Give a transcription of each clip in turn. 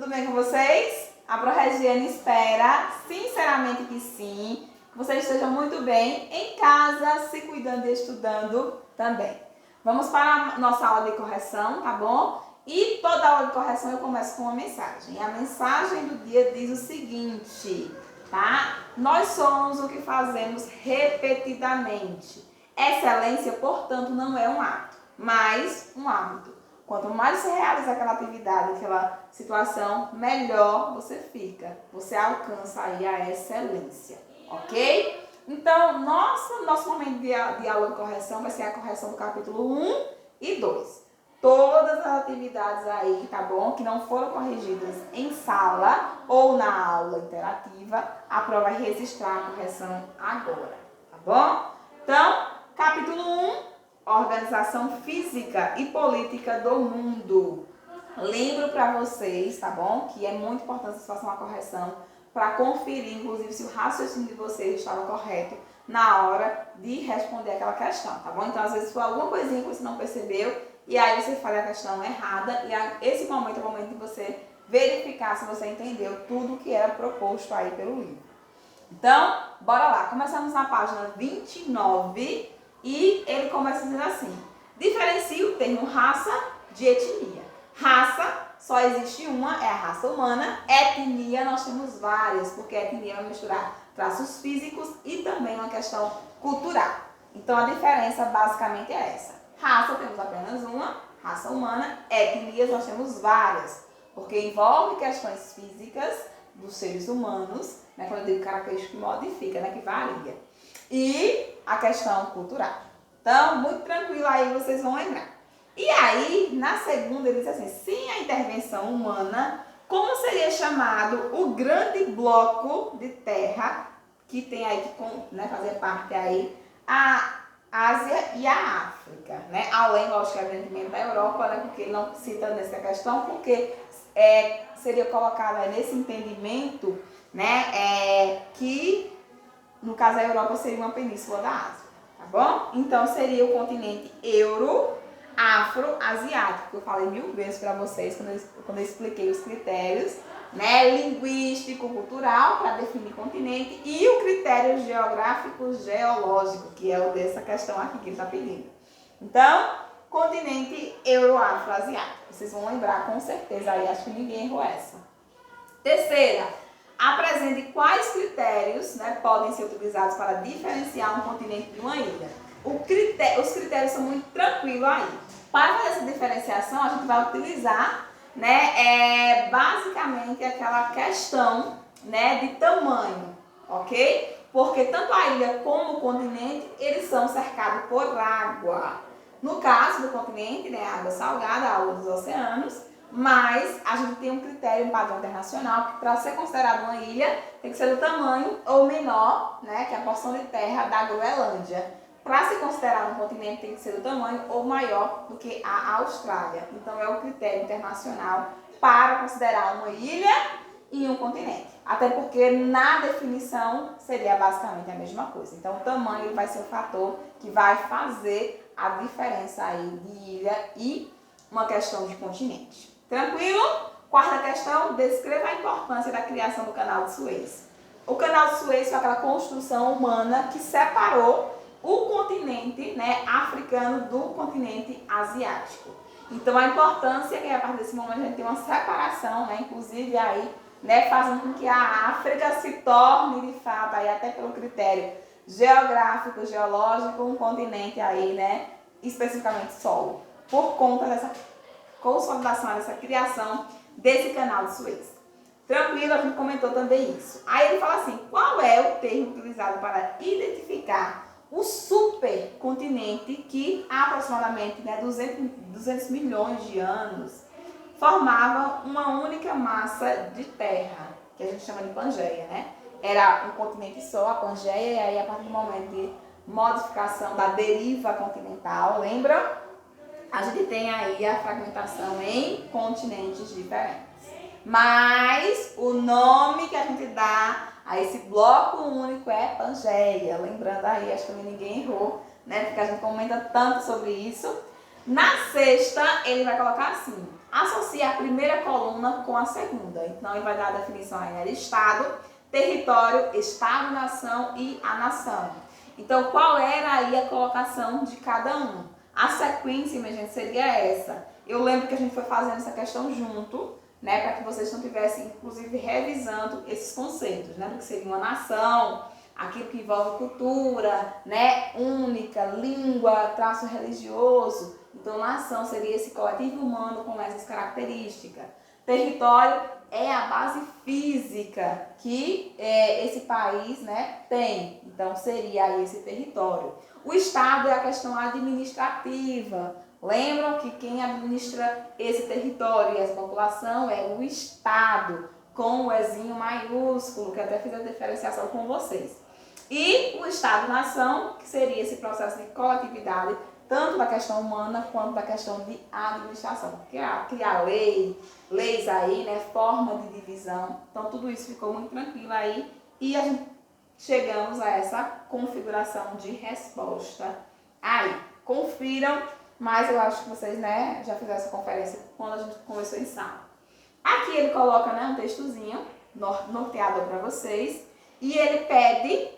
tudo bem com vocês? A Proregiane espera, sinceramente que sim, que vocês estejam muito bem em casa, se cuidando e estudando também. Vamos para a nossa aula de correção, tá bom? E toda aula de correção eu começo com uma mensagem. E a mensagem do dia diz o seguinte, tá? Nós somos o que fazemos repetidamente. Excelência, portanto, não é um ato, mas um hábito. Quanto mais você realiza aquela atividade, aquela situação, melhor você fica. Você alcança aí a excelência, ok? Então, nosso momento de aula de correção vai ser a correção do capítulo 1 e 2. Todas as atividades aí, tá bom? Que não foram corrigidas em sala ou na aula interativa, a prova vai registrar a correção agora, tá bom? Então, capítulo 1. Organização física e política do mundo. Lembro para vocês, tá bom? Que é muito importante vocês façam uma correção para conferir, inclusive, se o raciocínio de vocês estava correto na hora de responder aquela questão, tá bom? Então, às vezes, foi alguma coisinha que você não percebeu e aí você faz a questão errada e esse momento é o momento de você verificar se você entendeu tudo que era proposto aí pelo livro. Então, bora lá. Começamos na página 29. E ele começa dizendo assim: diferencia o termo raça de etnia. Raça, só existe uma, é a raça humana. Etnia, nós temos várias, porque etnia vai misturar traços físicos e também uma questão cultural. Então, a diferença basicamente é essa. Raça, temos apenas uma, raça humana. Etnias, nós temos várias, porque envolve questões físicas dos seres humanos, né, quando eu digo característica que modifica, né, que varia. E a questão cultural. Então, muito tranquilo aí, vocês vão lembrar. E aí, na segunda, ele diz assim, sem a intervenção humana, como seria chamado o grande bloco de terra que tem aí que, né, fazer parte aí a Ásia e a África, né? Além, lógico, evidentemente, da Europa, né? Porque ele não cita nessa questão, porque seria colocado aí nesse entendimento, né, que no caso, a Europa seria uma península da Ásia, tá bom? Então, seria o continente euro-afro-asiático, que eu falei 1000 vezes para vocês quando eu expliquei os critérios, né? Linguístico, cultural, para definir continente, e o critério geográfico-geológico, que é o dessa questão aqui que ele está pedindo. Então, continente euro-afro-asiático. Vocês vão lembrar com certeza, aí acho que ninguém errou essa. Terceira. Apresente quais critérios, né, podem ser utilizados para diferenciar um continente de uma ilha. Os critérios são muito tranquilos aí. Para fazer essa diferenciação, a gente vai utilizar, né, basicamente aquela questão, né, de tamanho, ok? Porque tanto a ilha como o continente, eles são cercados por água. No caso do continente, né, água salgada, água dos oceanos. Mas a gente tem um critério, um padrão internacional, que para ser considerado uma ilha, tem que ser do tamanho ou menor, né, que é a porção de terra da Groenlândia. Para se considerar um continente, tem que ser do tamanho ou maior do que a Austrália. Então, é o critério internacional para considerar uma ilha e um continente. Até porque na definição seria basicamente a mesma coisa. Então, o tamanho vai ser o fator que vai fazer a diferença aí de ilha e uma questão de continente. Tranquilo? Quarta questão, descreva a importância da criação do Canal de Suez. O Canal de Suez foi aquela construção humana que separou o continente, né, africano do continente asiático. Então, a importância é que a partir desse momento a gente tem uma separação, né, inclusive aí, né, fazendo com que a África se torne, de fato, aí, até pelo critério geográfico, geológico, um continente aí, né, especificamente solo, por conta dessa consolidação, dessa criação desse canal de Suez. Tranquilo, a gente comentou também isso. Aí ele fala assim, qual é o termo utilizado para identificar o supercontinente que aproximadamente, né, 200 milhões de anos formava uma única massa de terra, que a gente chama de Pangeia, né? Era um continente só, a Pangeia, e aí a partir do momento de modificação da deriva continental, lembra? A gente tem aí a fragmentação em continentes diferentes. Mas o nome que a gente dá a esse bloco único é Pangeia. Lembrando aí, acho que ninguém errou, né? Porque a gente comenta tanto sobre isso. Na sexta, ele vai colocar assim: associa a primeira coluna com a segunda. Então, ele vai dar a definição aí, né? Estado, território, Estado-nação e a nação. Então, qual era aí a colocação de cada um? A sequência, minha gente, seria essa. Eu lembro que a gente foi fazendo essa questão junto, né? Para que vocês não estivessem, inclusive, revisando esses conceitos, né? Do que seria uma nação, aquilo que envolve cultura, né? Única, língua, traço religioso. Então, nação seria esse coletivo humano com essas características. Território é a base física que esse país, né, tem. Então, seria aí esse território. O Estado é a questão administrativa. Lembram que quem administra esse território e essa população é o Estado, com o Ezinho maiúsculo, que eu até fiz a diferenciação com vocês. E o Estado-nação, que seria esse processo de coletividade, tanto da questão humana quanto da questão de administração. Criar leis aí, né, forma de divisão. Então, tudo isso ficou muito tranquilo aí e a gente chegamos a essa configuração de resposta aí. Confiram, mas eu acho que vocês, né, já fizeram essa conferência quando a gente conversou em sala. Aqui ele coloca, né, um textozinho norteado para vocês e ele pede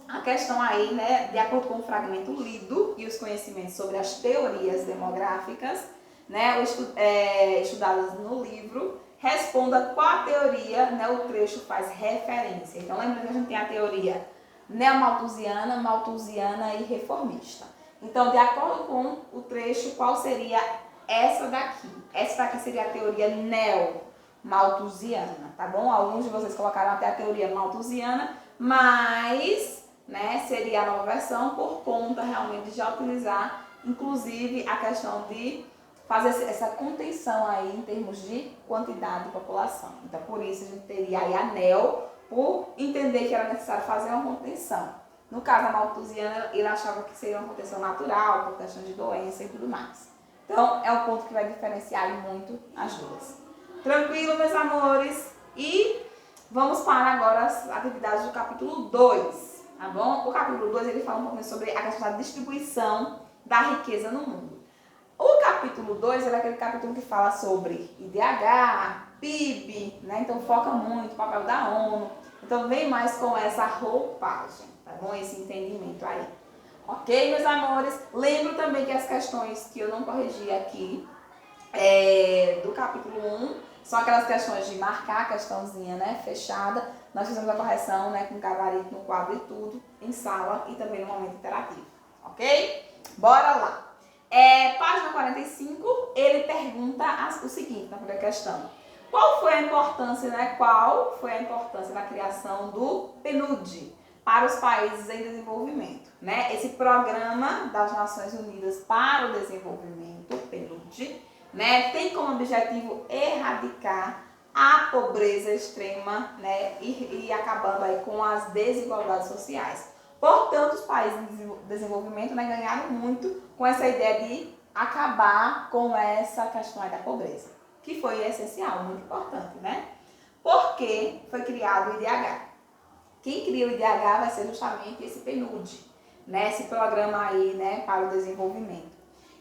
a questão aí, né, de acordo com o fragmento lido e os conhecimentos sobre as teorias demográficas, né, estudadas no livro, responda qual a teoria, né, o trecho faz referência. Então, lembra que a gente tem a teoria neomalthusiana, malthusiana e reformista. Então, de acordo com o trecho, qual seria essa daqui? Essa daqui seria a teoria neomalthusiana, tá bom? Alguns de vocês colocaram até a teoria malthusiana, mas, né, seria a nova versão por conta realmente de já utilizar, inclusive, a questão de fazer essa contenção aí em termos de quantidade de população. Então, por isso, a gente teria aí a neo, por entender que era necessário fazer uma contenção. No caso, a malthusiana, ele achava que seria uma contenção natural, por questão de doença e tudo mais. Então, é o ponto que vai diferenciar muito as duas. Tranquilo, meus amores? E vamos para agora as atividades do capítulo 2, tá bom? O capítulo 2, ele fala um pouquinho sobre a questão da distribuição da riqueza no mundo. O capítulo 2 é aquele capítulo que fala sobre IDH, PIB, né? Então foca muito o papel da ONU. Então vem mais com essa roupagem, tá bom? Esse entendimento aí. Ok, meus amores? Lembro também que as questões que eu não corrigi aqui do capítulo 1 são aquelas questões de marcar a questãozinha, né, fechada. Nós fizemos a correção, né, com gabarito no quadro e tudo, em sala e também no momento interativo. Ok? Bora lá! Página 45, ele pergunta o seguinte, na primeira questão. Qual foi a importância, né? Qual foi a importância da criação do PNUD para os países em desenvolvimento, né? Esse Programa das Nações Unidas para o Desenvolvimento, PNUD, né, tem como objetivo erradicar a pobreza extrema, né, e acabando aí com as desigualdades sociais. Portanto, os países em desenvolvimento, né, ganharam muito com essa ideia de acabar com essa questão aí da pobreza, que foi essencial, muito importante, né? Porque foi criado o IDH. Quem cria o IDH vai ser justamente esse PNUD, né, esse programa aí, né, para o desenvolvimento.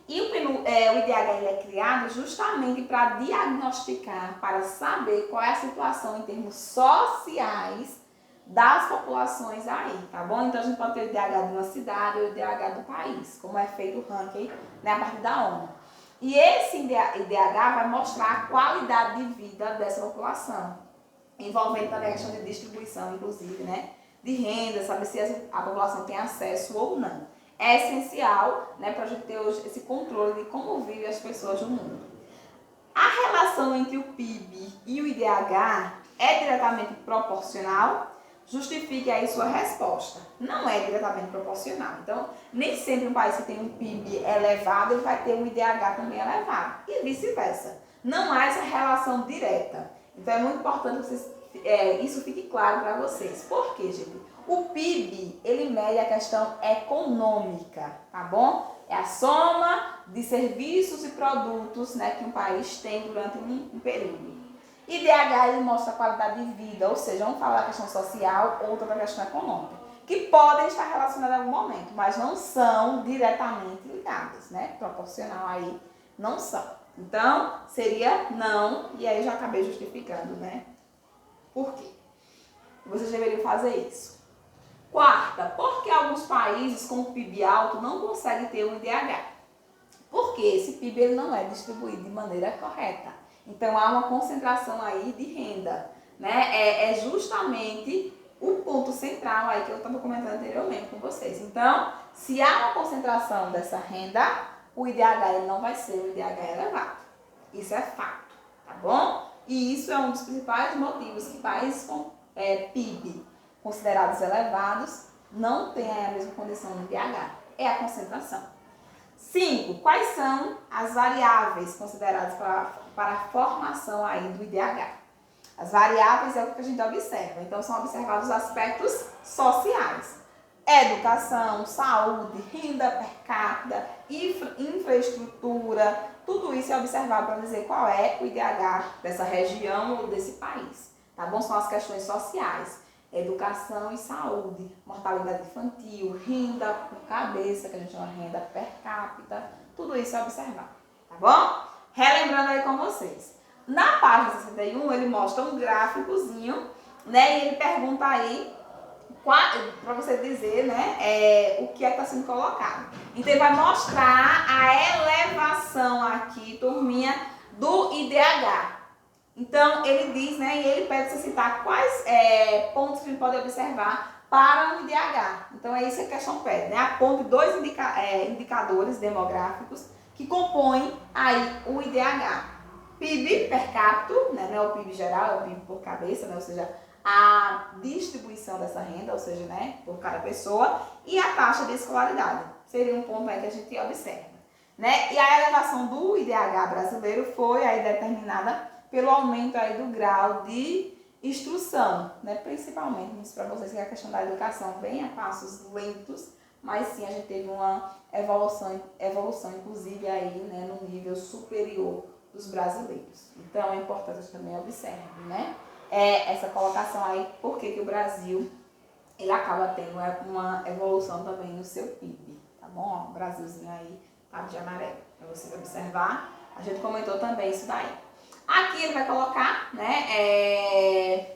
E o IDH ele é criado justamente para diagnosticar, para saber qual é a situação em termos sociais das populações aí, tá bom? Então a gente pode ter o IDH de uma cidade ou o IDH do país, como é feito o ranking, né, a partir da ONU. E esse IDH vai mostrar a qualidade de vida dessa população, envolvendo também a questão de distribuição, inclusive, né, de renda, saber se a população tem acesso ou não. É essencial, né, para a gente ter hoje esse controle de como vivem as pessoas no mundo. A relação entre o PIB e o IDH é diretamente proporcional? Justifique aí sua resposta. Não é diretamente proporcional. Então, nem sempre um país que tem um PIB elevado ele vai ter um IDH também elevado. E vice-versa. Não há essa relação direta. Então, é muito importante que isso fique claro para vocês. Por quê, gente? O PIB, ele mede a questão econômica, tá bom? É a soma de serviços e produtos, né, que um país tem durante um período. IDH, ele mostra a qualidade de vida, ou seja, vamos falar da questão social, outra da questão econômica. que podem estar relacionadas em algum momento, mas não são diretamente ligadas, né? Proporcional aí não são. Então, seria não, e aí eu já acabei justificando, né? Por quê? Vocês deveriam fazer isso. Quarta, por que alguns países com PIB alto não conseguem ter um IDH? Porque esse PIB ele não é distribuído de maneira correta. Então, há uma concentração aí de renda, né? É justamente o ponto central aí que eu estava comentando anteriormente com vocês. Então, se há uma concentração dessa renda, o IDH ele não vai ser um IDH elevado. Isso é fato, tá bom? E isso é um dos principais motivos que países com PIB considerados elevados não têm a mesma condição no IDH. É a concentração. 5. Quais são as variáveis consideradas para a formação aí do IDH? As variáveis é o que a gente observa. Então, são observados os aspectos sociais. Educação, saúde, renda per capita, infraestrutura, tudo isso é observado para dizer qual é o IDH dessa região ou desse país. Tá bom? São as questões sociais. Educação e saúde, mortalidade infantil, renda por cabeça, que a gente chama renda per capita, tudo isso é observado. Tá bom? Relembrando aí com vocês. Na página 61, ele mostra um gráficozinho, né? E ele pergunta aí, para você dizer, né, o que é que está sendo colocado. Então, ele vai mostrar a elevação aqui, turminha, do IDH. Então, ele diz, né, e ele pede você citar quais pontos que a gente pode observar para o IDH. Então, é isso que a questão pede, né? Aponte dois indicadores demográficos que compõem aí o IDH. PIB per capita, né, não é o PIB geral, é o PIB por cabeça, né, ou seja, a distribuição dessa renda, ou seja, né, por cada pessoa, e a taxa de escolaridade. Seria um ponto aí que a gente observa. Né? E a elevação do IDH brasileiro foi aí determinada pelo aumento aí do grau de instrução, né? Principalmente, isso para vocês que a questão da educação vem a passos lentos, mas sim a gente teve uma evolução inclusive aí, né, no nível superior dos brasileiros. Então é importante a gente também observe, né? Essa colocação aí, porque que o Brasil ele acaba tendo uma evolução também no seu PIB, tá bom? Ó, o Brasilzinho aí tá de amarelo, para vocês observar. A gente comentou também isso daí. Aqui ele vai colocar, né,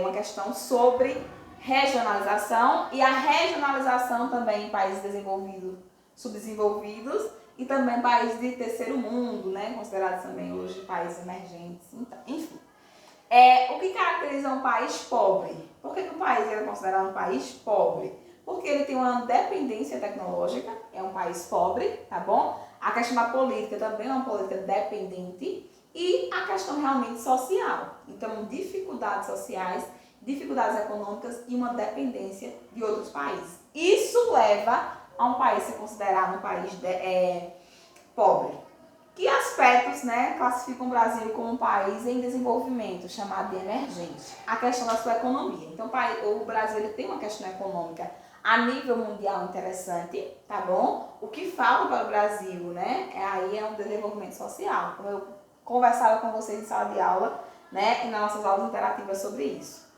uma questão sobre regionalização e a regionalização também em países desenvolvidos, subdesenvolvidos e também países de terceiro mundo, né, considerados também hoje países emergentes, então, enfim. O que caracteriza um país pobre? Por que um país é considerado um país pobre? Porque ele tem uma dependência tecnológica, é um país pobre, tá bom? A questão da política também é uma política dependente e a questão realmente social. Então, dificuldades sociais, dificuldades econômicas e uma dependência de outros países. Isso leva a um país ser considerado um país pobre. Que aspectos, né, classificam o Brasil como um país em desenvolvimento, chamado de emergente? A questão da sua economia. Então, o Brasil ele tem uma questão econômica a nível mundial interessante, tá bom? O que falta para o Brasil, né, aí é um desenvolvimento social. Como eu conversava com vocês em sala de aula, né, e nas nossas aulas interativas sobre isso.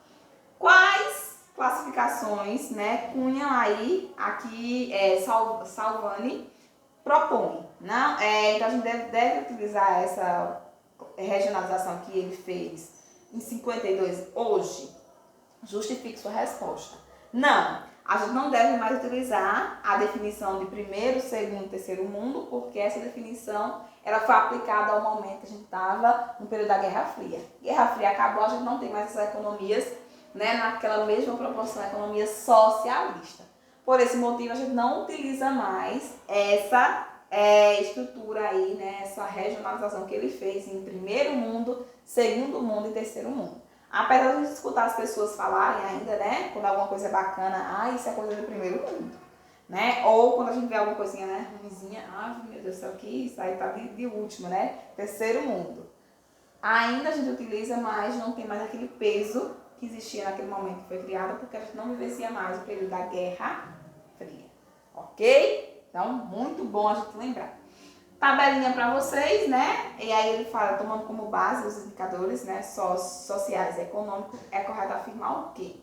Quais classificações, né, Cunha aí, aqui, Salvani, propõe, não? Então a gente deve utilizar essa regionalização que ele fez em 52 hoje. Justifique sua resposta. Não, a gente não deve mais utilizar a definição de primeiro, segundo, terceiro mundo, porque essa definição ela foi aplicada ao momento que a gente estava no período da Guerra Fria. Guerra Fria acabou, a gente não tem mais essas economias, né, naquela mesma proporção, economia socialista. Por esse motivo, a gente não utiliza mais essa estrutura aí, né, essa regionalização que ele fez em primeiro mundo, segundo mundo e terceiro mundo. Apesar de a gente escutar as pessoas falarem ainda, né, quando alguma coisa é bacana, isso é coisa do primeiro mundo, né? Ou quando a gente vê alguma coisinha, né, ruimzinha, meu Deus do céu, que isso aí tá de último, né, terceiro mundo. Ainda a gente utiliza, mas não tem mais aquele peso que existia naquele momento que foi criado, porque a gente não vivencia mais o período da Guerra Fria, ok? Então, muito bom a gente lembrar. Tabelinha para vocês, né? E aí ele fala, tomando como base os indicadores, né, sociais e econômicos, é correto afirmar o quê?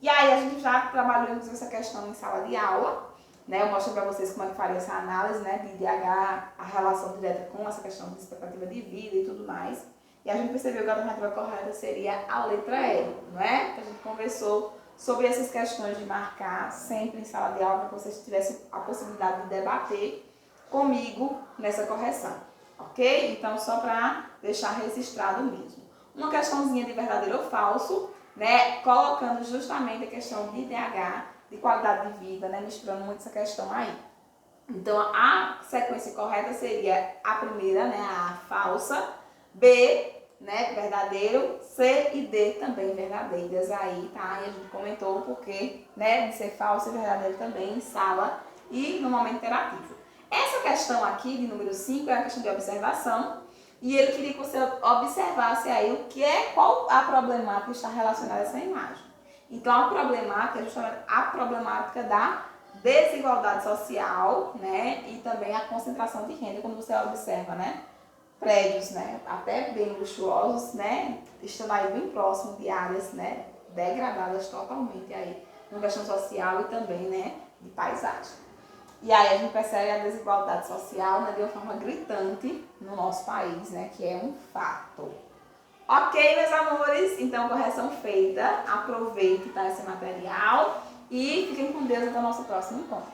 E aí a gente já trabalhou inclusive essa questão em sala de aula, né? Eu mostro para vocês como é que faria essa análise, né, de IDH, a relação direta com essa questão de expectativa de vida e tudo mais. E a gente percebeu que a alternativa correta seria a letra E, não é? A gente conversou sobre essas questões de marcar sempre em sala de aula para que vocês tivessem a possibilidade de debater comigo nessa correção, ok? Então, só para deixar registrado mesmo. Uma questãozinha de verdadeiro ou falso, né? Colocando justamente a questão de IDH, de qualidade de vida, né? Misturando muito essa questão aí. Então, a sequência correta seria a primeira, né? A falsa, B, né? Verdadeiro, C e D também verdadeiras aí, tá? E a gente comentou o porquê, né? De ser falso e verdadeiro também em sala e no momento interativo. Essa questão aqui, de número 5, é a questão de observação. E ele queria que você observasse aí o que é, qual a problemática está relacionada a essa imagem. Então, a problemática é justamente a problemática da desigualdade social, né? E também a concentração de renda, quando você observa, né? Prédios, né? Até bem luxuosos, né? Estão aí bem próximo de áreas, né? Degradadas totalmente aí, na questão social e também, né? De paisagem. E aí a gente percebe a desigualdade social, né, de uma forma gritante no nosso país, né, que é um fato. Ok, meus amores? Então, correção feita. Aproveite, tá, esse material e fiquem com Deus até o nosso próximo encontro.